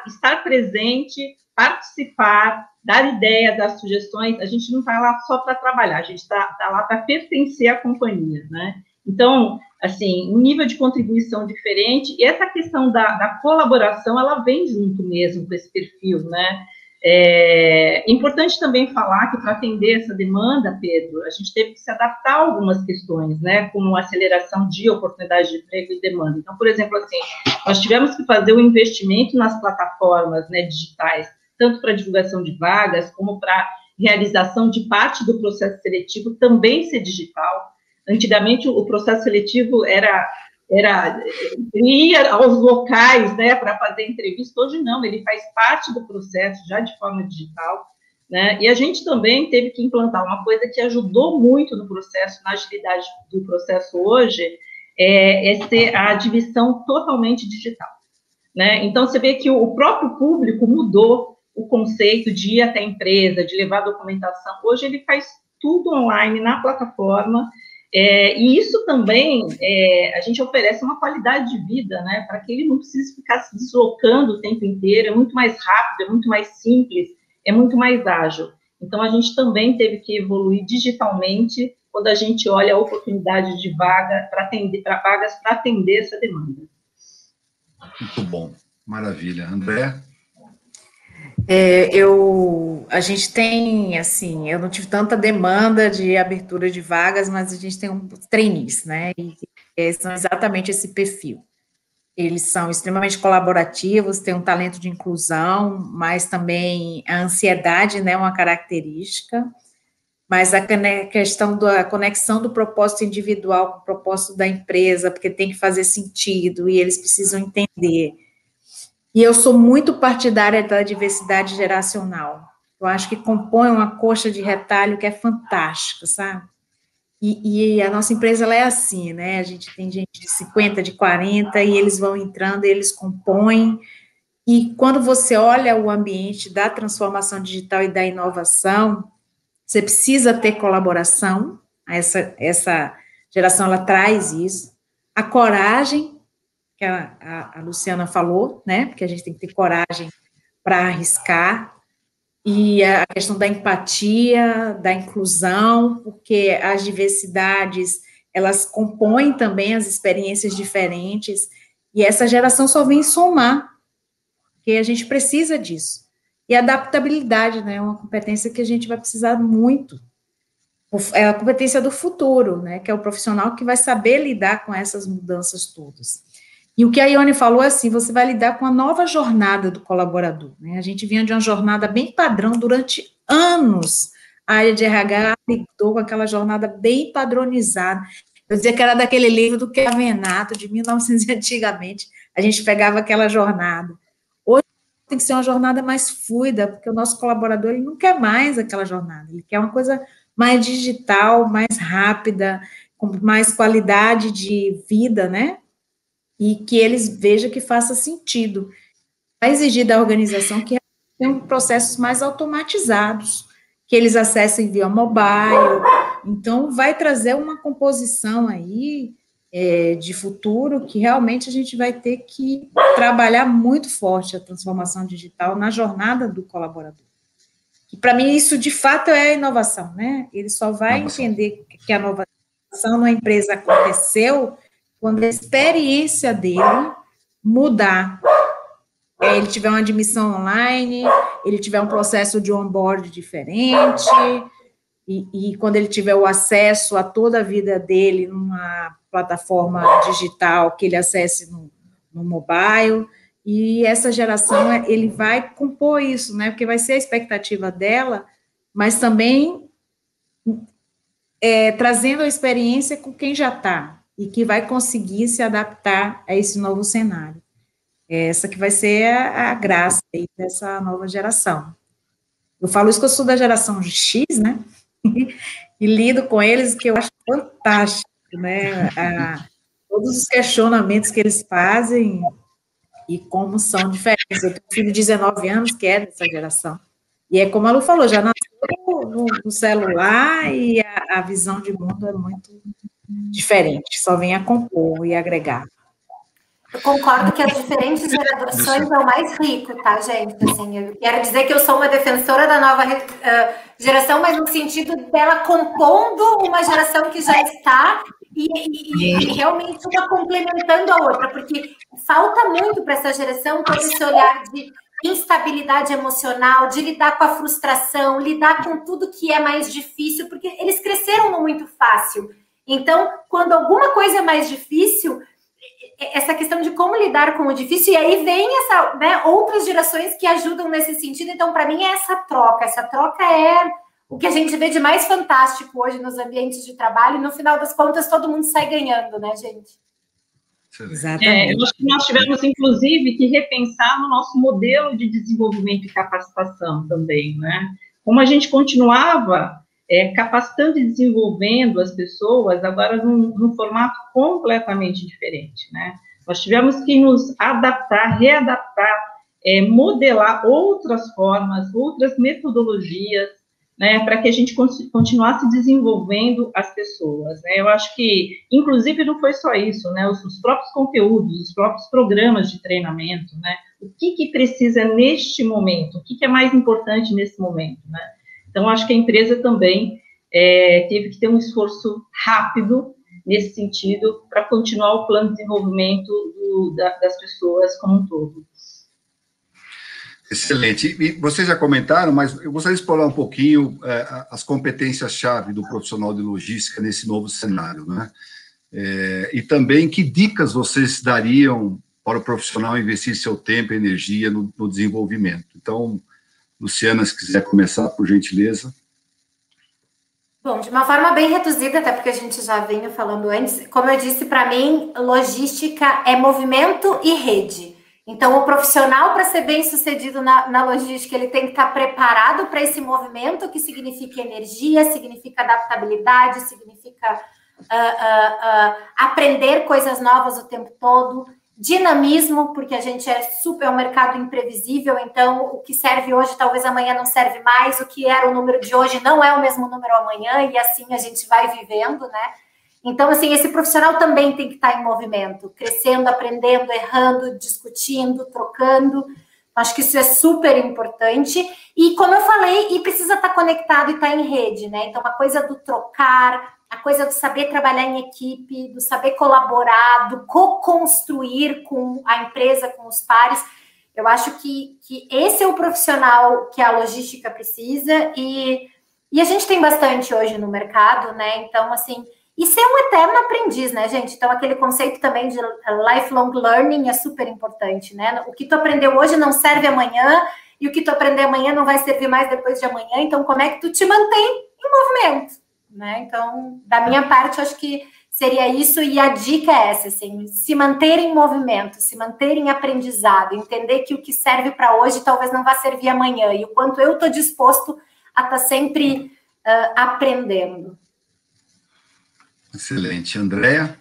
estar presente, participar, dar ideias, dar sugestões. A gente não está lá só para trabalhar, a gente está lá para pertencer à companhia, né? Então, assim, um nível de contribuição diferente, e essa questão da colaboração, ela vem junto mesmo com esse perfil, né? É importante também falar que para atender essa demanda, Pedro, a gente teve que se adaptar a algumas questões, né, como aceleração de oportunidades de emprego e demanda. Então, por exemplo, assim, nós tivemos que fazer um investimento nas plataformas, né, digitais, tanto para divulgação de vagas, como para realização de parte do processo seletivo também ser digital. Antigamente, o processo seletivo ia aos locais, né, para fazer entrevista. Hoje não, ele faz parte do processo já de forma digital, né, e a gente também teve que implantar uma coisa que ajudou muito no processo, na agilidade do processo hoje, ser a divisão totalmente digital, né, então você vê que o próprio público mudou o conceito de ir até a empresa, de levar documentação. Hoje ele faz tudo online na plataforma. E isso também, a gente oferece uma qualidade de vida, né, para que ele não precise ficar se deslocando o tempo inteiro, é muito mais rápido, é muito mais simples, é muito mais ágil. Então, a gente também teve que evoluir digitalmente quando a gente olha a oportunidade de vaga para vagas para atender essa demanda. Muito bom. Maravilha. André? A gente tem, assim, eu não tive tanta demanda de abertura de vagas, mas a gente tem trainees, né, e são exatamente esse perfil. Eles são extremamente colaborativos, têm um talento de inclusão, mas também a ansiedade, né, é uma característica, mas a questão da conexão do propósito individual com o propósito da empresa, porque tem que fazer sentido, e eles precisam entender. E eu sou muito partidária da diversidade geracional. Eu acho que compõe uma coxa de retalho que é fantástica, sabe? E a nossa empresa, ela é assim, né? A gente tem gente de 50, de 40, e eles vão entrando, eles compõem. E quando você olha o ambiente da transformação digital e da inovação, você precisa ter colaboração, essa geração, ela traz isso. A coragem, que a Luciana falou, né? Porque a gente tem que ter coragem para arriscar, e a questão da empatia, da inclusão, porque as diversidades, elas compõem também as experiências diferentes, e essa geração só vem somar, porque a gente precisa disso. E a adaptabilidade, né, é uma competência que a gente vai precisar muito. É a competência do futuro, né, que é o profissional que vai saber lidar com essas mudanças todas. E o que a Ione falou é assim, você vai lidar com a nova jornada do colaborador, né? A gente vinha de uma jornada bem padrão durante anos. A área de RH lidou com aquela jornada bem padronizada. Eu dizia que era daquele livro do Kevin Nato, de 1900 antigamente, a gente pegava aquela jornada. Hoje tem que ser uma jornada mais fluida, porque o nosso colaborador, ele não quer mais aquela jornada, ele quer uma coisa mais digital, mais rápida, com mais qualidade de vida, né? E que eles vejam que faça sentido. Vai exigir da organização que tenham processos mais automatizados, que eles acessem via mobile. Então, vai trazer uma composição aí de futuro que realmente a gente vai ter que trabalhar muito forte a transformação digital na jornada do colaborador. E, para mim, isso, de fato, é a inovação, né? Ele só vai entender que a inovação na empresa aconteceu quando a experiência dele mudar, ele tiver uma admissão online, ele tiver um processo de onboard diferente, e quando ele tiver o acesso a toda a vida dele numa plataforma digital que ele acesse no mobile, e essa geração, ele vai compor isso, né, porque vai ser a expectativa dela, mas também trazendo a experiência com quem já está, e que vai conseguir se adaptar a esse novo cenário. Essa que vai ser a graça aí dessa nova geração. Eu falo isso que eu sou da geração X, né? E lido com eles, que eu acho fantástico, né? Todos os questionamentos que eles fazem e como são diferentes. Eu tenho um filho de 19 anos que é dessa geração. E é como a Lu falou, já nasceu no celular, e a visão de mundo é muito diferente, só vem a compor e agregar. Eu concordo que as diferentes gerações é o mais rico, tá, gente? Assim, eu quero dizer que eu sou uma defensora da nova geração, mas no sentido dela compondo uma geração que já está e realmente uma complementando a outra, porque falta muito para essa geração todo esse olhar de instabilidade emocional, de lidar com a frustração, lidar com tudo que é mais difícil, porque eles cresceram muito fácil. Então, quando alguma coisa é mais difícil, essa questão de como lidar com o difícil, e aí vem outras gerações que ajudam nesse sentido. Então, para mim, é essa troca é o que a gente vê de mais fantástico hoje nos ambientes de trabalho, e no final das contas, todo mundo sai ganhando, né, gente? Exatamente. Eu acho que nós tivemos, inclusive, que repensar no nosso modelo de desenvolvimento e capacitação também, né? Como a gente continuava capacitando e desenvolvendo as pessoas, agora num formato completamente diferente, né? Nós tivemos que nos adaptar, readaptar, modelar outras formas, outras metodologias, né, para que a gente continuasse desenvolvendo as pessoas, né? Eu acho que, inclusive, não foi só isso, né? Os próprios conteúdos, os próprios programas de treinamento, né? O que precisa neste momento? O que é mais importante nesse momento, né? Então, acho que a empresa também teve que ter um esforço rápido nesse sentido para continuar o plano de desenvolvimento das pessoas como um todo. Excelente. E vocês já comentaram, mas eu gostaria de explorar um pouquinho as competências-chave do profissional de logística nesse novo cenário, né? E também que dicas vocês dariam para o profissional investir seu tempo e energia no desenvolvimento. Então, Luciana, se quiser começar, por gentileza. Bom, de uma forma bem reduzida, até porque a gente já vinha falando antes, como eu disse, para mim, logística é movimento e rede. Então, o profissional, para ser bem sucedido na logística, ele tem que estar preparado para esse movimento, que significa energia, significa adaptabilidade, significa aprender coisas novas o tempo todo, dinamismo, porque a gente é um mercado imprevisível, então o que serve hoje talvez amanhã não serve mais, o que era o número de hoje não é o mesmo número amanhã, e assim a gente vai vivendo, né? Então, assim, esse profissional também tem que estar em movimento, crescendo, aprendendo, errando, discutindo, trocando. Acho que isso é super importante. E, como eu falei, precisa estar conectado e estar em rede, né? Então, a coisa do trocar, a coisa do saber trabalhar em equipe, do saber colaborar, do co-construir com a empresa, com os pares. Eu acho que esse é o profissional que a logística precisa e a gente tem bastante hoje no mercado, né? Então, assim, e ser um eterno aprendiz, né, gente? Então, aquele conceito também de lifelong learning é super importante, né? O que tu aprendeu hoje não serve amanhã e o que tu aprender amanhã não vai servir mais depois de amanhã. Então, como é que tu te mantém em movimento, né? Então, da minha parte, acho que seria isso, e a dica é essa, assim, se manter em movimento, se manter em aprendizado, entender que o que serve para hoje talvez não vá servir amanhã, e o quanto eu estou disposto a estar sempre aprendendo. Excelente. Andréa?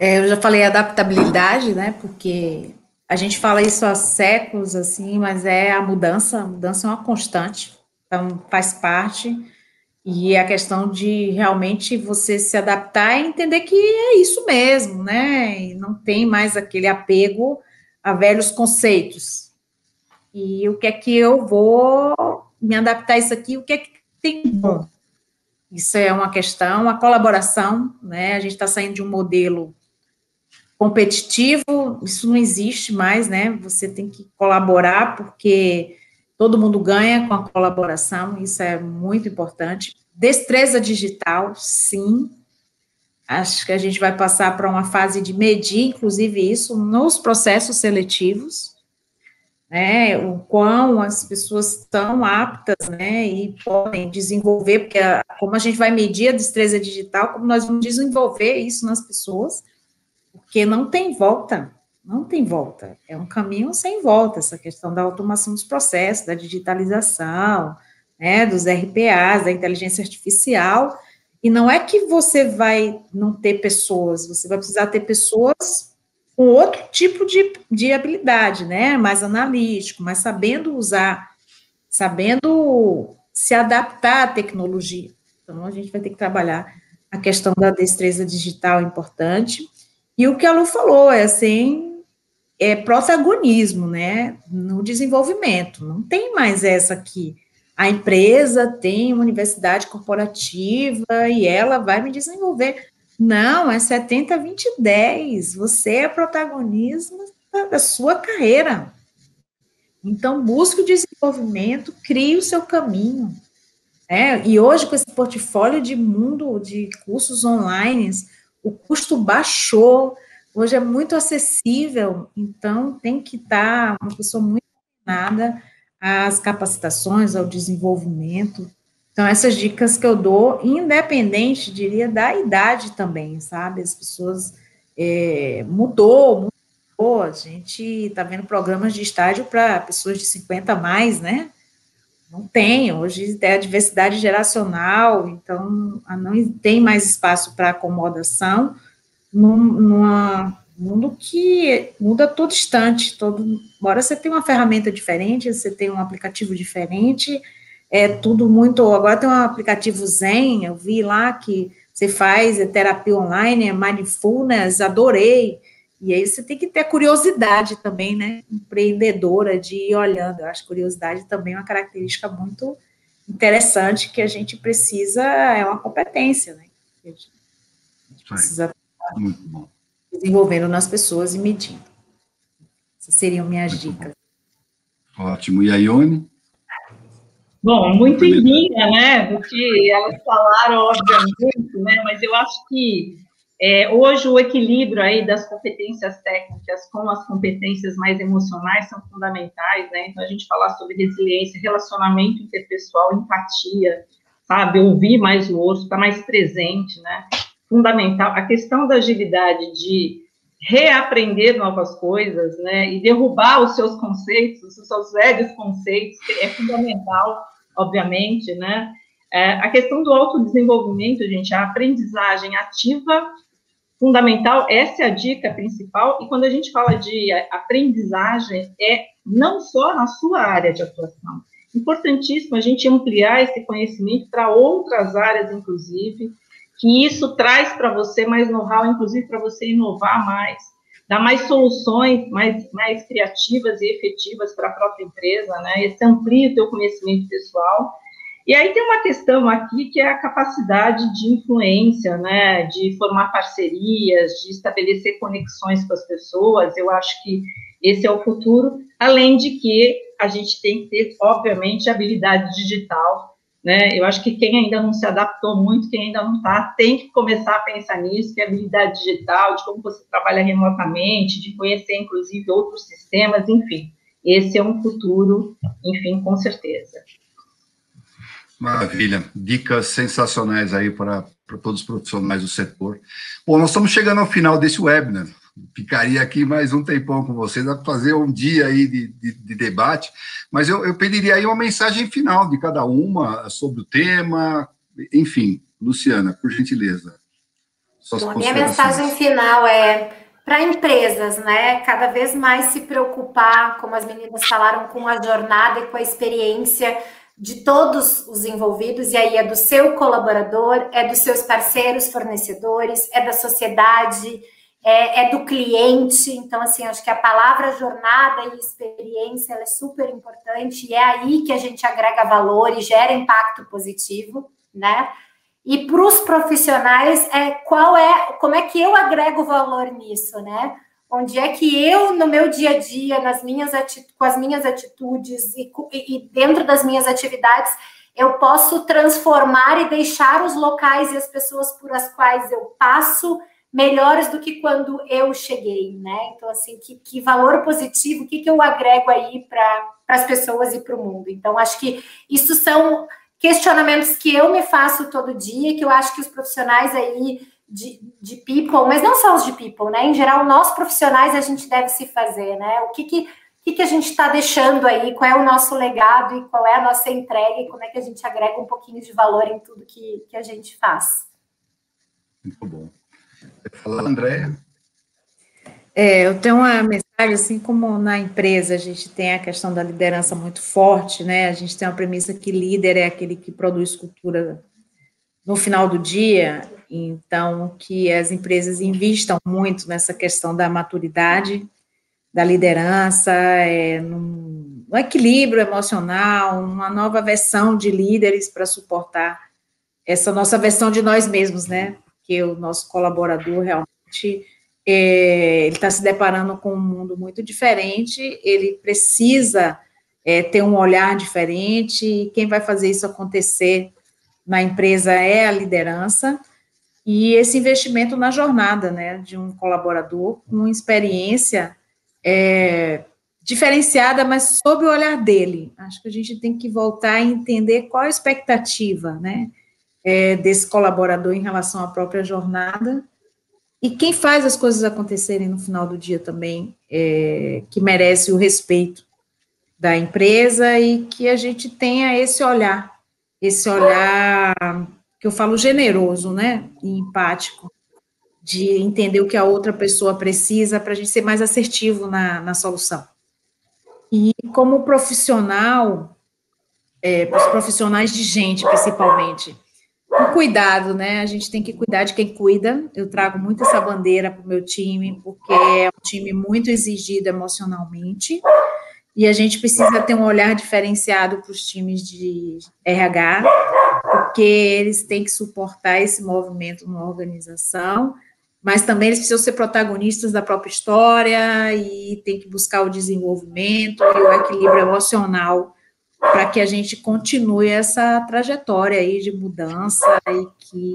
Eu já falei adaptabilidade, né, porque a gente fala isso há séculos, assim, mas a mudança é uma constante, então faz parte. E a questão de realmente você se adaptar e entender que é isso mesmo, né? E não tem mais aquele apego a velhos conceitos. E o que é que eu vou me adaptar a isso aqui? O que é que tem bom? Isso é uma questão, a colaboração, né? A gente está saindo de um modelo competitivo, isso não existe mais, né? Você tem que colaborar porque todo mundo ganha com a colaboração, isso é muito importante. Destreza digital, sim. Acho que a gente vai passar para uma fase de medir, inclusive, isso nos processos seletivos, né? O quão as pessoas estão aptas, né? E podem desenvolver, porque como a gente vai medir a destreza digital, como nós vamos desenvolver isso nas pessoas, porque não tem volta. Não tem volta, é um caminho sem volta, essa questão da automação dos processos, da digitalização, né, dos RPAs, da inteligência artificial, e não é que você vai não ter pessoas, você vai precisar ter pessoas com outro tipo de habilidade, né, mais analítico, mais sabendo usar, sabendo se adaptar à tecnologia. Então, a gente vai ter que trabalhar a questão da destreza digital importante, e o que a Lu falou, assim, protagonismo, né, no desenvolvimento, não tem mais essa aqui, a empresa tem uma universidade corporativa e ela vai me desenvolver, não, é 70, 20, 10, você é protagonismo da sua carreira, então busque o desenvolvimento, crie o seu caminho, né, e hoje com esse portfólio de mundo de cursos online, o custo baixou, hoje é muito acessível, então tem que estar uma pessoa muito treinada às capacitações, ao desenvolvimento. Então, essas dicas que eu dou, independente, diria, da idade também, sabe? As pessoas mudou, a gente está vendo programas de estágio para pessoas de 50 a mais, né? Não tem, hoje é a diversidade geracional, então não tem mais espaço para acomodação, num mundo que muda todo instante, embora você tenha uma ferramenta diferente, você tem um aplicativo diferente, é tudo muito, agora tem um aplicativo Zen, eu vi lá que você faz terapia online, mindfulness, adorei, e aí você tem que ter curiosidade também, né, empreendedora, de ir olhando, eu acho que curiosidade também é uma característica muito interessante, que a gente precisa, é uma competência, né, a gente precisa muito bom. Desenvolvendo nas pessoas e medindo. Essas seriam minhas dicas. Ótimo. E a Ione? Bom, muito em linha, né, do que elas falaram, obviamente, né, mas eu acho que hoje o equilíbrio aí das competências técnicas com as competências mais emocionais são fundamentais, né, então a gente falar sobre resiliência, relacionamento interpessoal, empatia, sabe, ouvir mais o outro, estar mais presente, né, fundamental. A questão da agilidade de reaprender novas coisas, né, e derrubar os seus conceitos, os seus velhos conceitos, é fundamental, obviamente, né. A questão do autodesenvolvimento, gente, a aprendizagem ativa, fundamental, essa é a dica principal, e quando a gente fala de aprendizagem, é não só na sua área de atuação, importantíssimo a gente ampliar esse conhecimento para outras áreas, inclusive, que isso traz para você mais know-how, inclusive para você inovar mais, dar mais soluções mais criativas e efetivas para a própria empresa, né? Esse amplia o teu conhecimento pessoal. E aí tem uma questão aqui que é a capacidade de influência, né? De formar parcerias, de estabelecer conexões com as pessoas. Eu acho que esse é o futuro, além de que a gente tem que ter, obviamente, habilidade digital, né? Eu acho que quem ainda não se adaptou muito, quem ainda não está, tem que começar a pensar nisso, que é habilidade digital, de como você trabalha remotamente, de conhecer, inclusive, outros sistemas, enfim. Esse é um futuro, enfim, com certeza. Maravilha. Dicas sensacionais aí para todos os profissionais do setor. Bom, nós estamos chegando ao final desse webinar. Ficaria aqui mais um tempão com vocês, para fazer um dia aí de debate, mas eu pediria aí uma mensagem final de cada uma sobre o tema, enfim. Luciana, por gentileza. A minha mensagem final é para empresas, né, cada vez mais se preocupar, como as meninas falaram, com a jornada e com a experiência de todos os envolvidos, e aí é do seu colaborador, é dos seus parceiros, fornecedores, é da sociedade, é do cliente. Então, assim, acho que a palavra jornada e experiência ela é super importante, e é aí que a gente agrega valor e gera impacto positivo, né? E para os profissionais, como é que eu agrego valor nisso, né? Onde é que eu, no meu dia a dia, com as minhas atitudes e dentro das minhas atividades, eu posso transformar e deixar os locais e as pessoas por as quais eu passo melhores do que quando eu cheguei, né? Então, assim, que valor positivo, o que eu agrego aí para as pessoas e para o mundo? Então, acho que isso são questionamentos que eu me faço todo dia, que eu acho que os profissionais aí de people, mas não só os de people, né? Em geral, nós profissionais a gente deve se fazer, né? O que a gente está deixando aí, qual é o nosso legado e qual é a nossa entrega e como é que a gente agrega um pouquinho de valor em tudo que a gente faz. Muito bom. Quer falar, Andréia? Eu tenho uma mensagem, assim como na empresa a gente tem a questão da liderança muito forte, né? A gente tem uma premissa que líder é aquele que produz cultura no final do dia, então que as empresas investam muito nessa questão da maturidade, da liderança, no equilíbrio emocional, uma nova versão de líderes para suportar essa nossa versão de nós mesmos, né? Porque o nosso colaborador realmente ele está se deparando com um mundo muito diferente, ele precisa ter um olhar diferente, e quem vai fazer isso acontecer na empresa é a liderança, e esse investimento na jornada, né, de um colaborador com experiência diferenciada, mas sob o olhar dele. Acho que a gente tem que voltar a entender qual a expectativa, né, desse colaborador em relação à própria jornada, e quem faz as coisas acontecerem no final do dia também, que merece o respeito da empresa, e que a gente tenha esse olhar que eu falo generoso, né, e empático, de entender o que a outra pessoa precisa para a gente ser mais assertivo na solução. E como profissional, para os profissionais de gente, principalmente, com cuidado, né? A gente tem que cuidar de quem cuida. Eu trago muito essa bandeira para o meu time, porque é um time muito exigido emocionalmente, e a gente precisa ter um olhar diferenciado para os times de RH, porque eles têm que suportar esse movimento numa organização, mas também eles precisam ser protagonistas da própria história e tem que buscar o desenvolvimento e o equilíbrio emocional para que a gente continue essa trajetória aí de mudança e que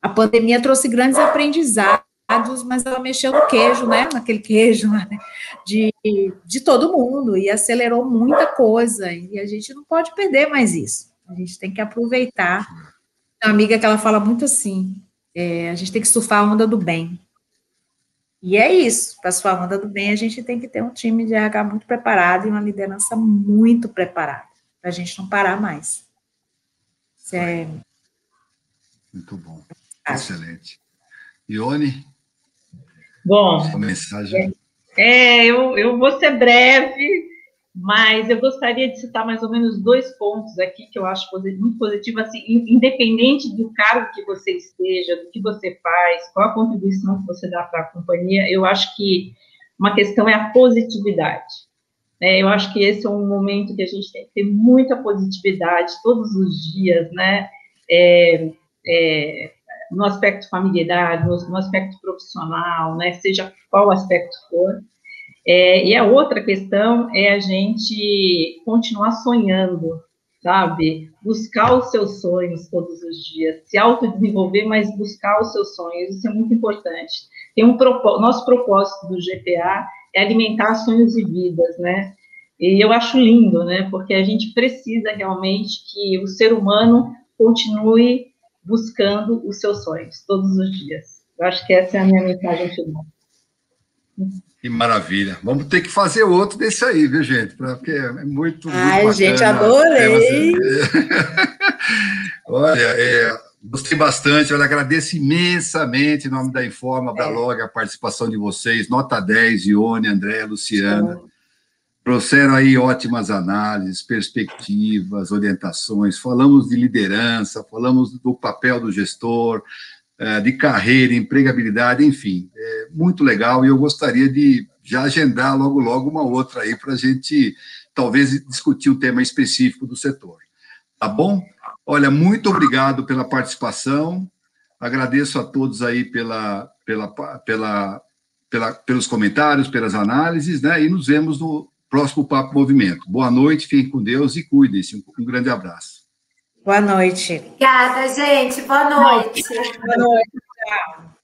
a pandemia trouxe grandes aprendizados, mas ela mexeu no queijo, né, naquele queijo de todo mundo e acelerou muita coisa e a gente não pode perder mais isso, a gente tem que aproveitar. Tem uma amiga que ela fala muito assim, a gente tem que surfar a onda do bem. E é isso, para surfar a onda do bem, a gente tem que ter um time de RH muito preparado e uma liderança muito preparada, para a gente não parar mais. Isso é... Muito bom, excelente. Ione? Bom, sua mensagem. Eu vou ser breve, mas eu gostaria de citar mais ou menos 2 pontos aqui que eu acho muito positivo, assim, independente do cargo que você esteja, do que você faz, qual a contribuição que você dá para a companhia, eu acho que uma questão é a positividade. Eu acho que esse é um momento que a gente tem que ter muita positividade todos os dias, né? No aspecto familiar, no aspecto profissional, né? Seja qual aspecto for. E a outra questão é a gente continuar sonhando, sabe? Buscar os seus sonhos todos os dias, se autodesenvolver, mas buscar os seus sonhos, isso é muito importante. Nosso propósito do GPA é alimentar sonhos e vidas, né? E eu acho lindo, né? Porque a gente precisa realmente que o ser humano continue buscando os seus sonhos todos os dias. Eu acho que essa é a minha mensagem final. Que maravilha. Vamos ter que fazer outro desse aí, viu, gente? Porque é muito bacana. Gente, adorei. Olha, gostei bastante. Eu agradeço imensamente, em nome da Informa, Abralog, a participação de vocês. Nota 10, Ione, André, Luciana. Trouxeram aí ótimas análises, perspectivas, orientações. Falamos de liderança, falamos do papel do gestor, de carreira, empregabilidade, enfim, muito legal, e eu gostaria de já agendar logo uma outra aí para a gente, talvez, discutir um tema específico do setor. Tá bom? Olha, muito obrigado pela participação, agradeço a todos aí pelos comentários, pelas análises, né, e nos vemos no próximo Papo Movimento. Boa noite, fiquem com Deus e cuidem-se. Um grande abraço. Boa noite. Obrigada, gente. Boa noite. Boa noite. Tchau.